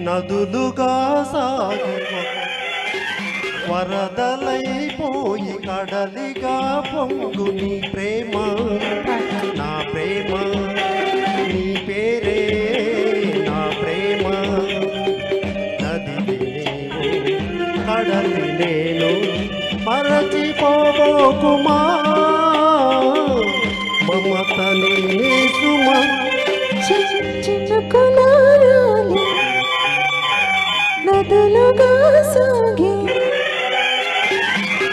నదులుగా సాగి వరదలైపోయి కడలిగా పొంగు నీ ప్రేమ నా ప్రేమ నీ పేరే నా ప్రేమ నదిని నీవు కడలి నేను మరచిపోబోకుమా మమతని సుమా చినుకులారాలి నదులుగా సాగి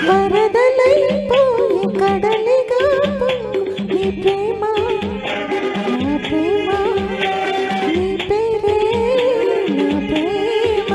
వరదలైపోయి కడలిగా పొంగు నీ ప్రేమ నా ప్రేమ నీ పేరే నా ప్రేమ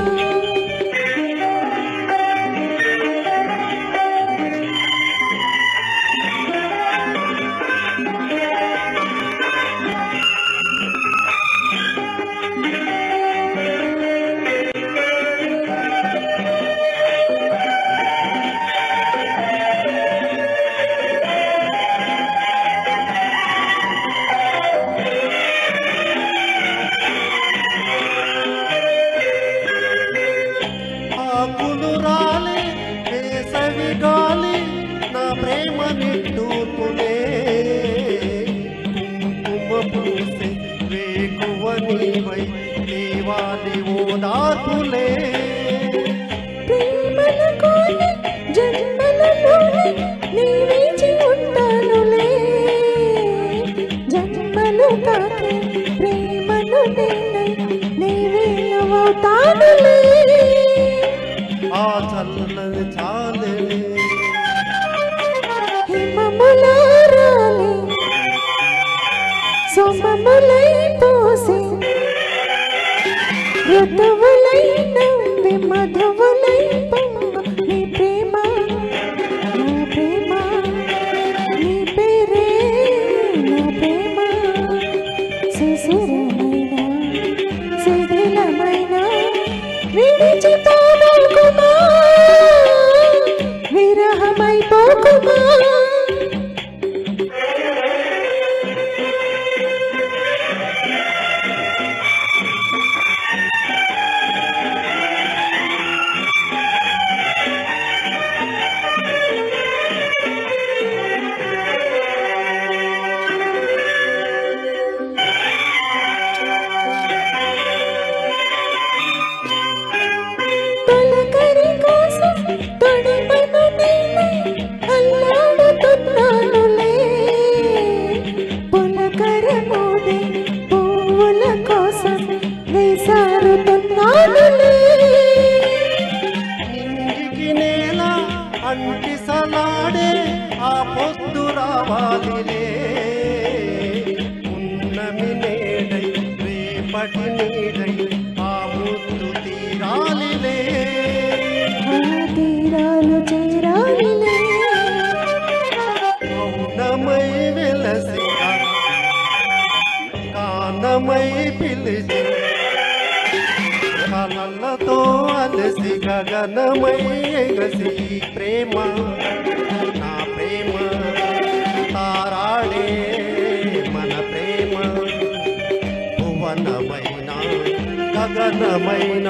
ఆకులు రాలే వేసవి గాలి నా ప్రేమ నిట్టూర్పులే కుంకుమ పూసే వేకువ నీవై దేవాలి ఓదార్పులే ప్రేమల కోరి జన్మలలోనే నీ వేచి ఉంటానులే జన్మలు తాకి ప్రేమను నేనై నీ వేలవుతానులే ఆ చల్లని చాలే హిమములారాలి సోమములై పోసి ఋతువులై నవ్వి మధువులై పొంగు నీ ప్రేమ నా ప్రేమ నీ పేరే నా ప్రేమ శిశిరమైన శిథిలమైన విడిచిపోకుమా విరహమైపోకుమా తొలకరి కోసం తొడిమను నేనై అల్లాడుతున్నానులే పులకర మోదే పువ్వుల కోసం వేసారుతున్నానులే నింగికి నేల అంటి సలాడే ఆ పొద్దు రావాలిలే ఉన్నమి నేడై రేపటి నీడై ఆ ముద్దు తీరాలిలే ఆ తీరాలు చేరాలిలే మౌనమై వెలసి గానమై పిలిచి కలలతో అలసి గగనమై ఎగసి ప్రేమ నా ప్రేమ తారాడే మన ప్రేమ భువనమైన గగనమైన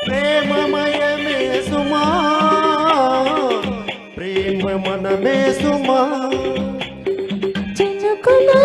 ప్రేమమయమే సుమా ప్రేమ మనమే సుమా చినుకులా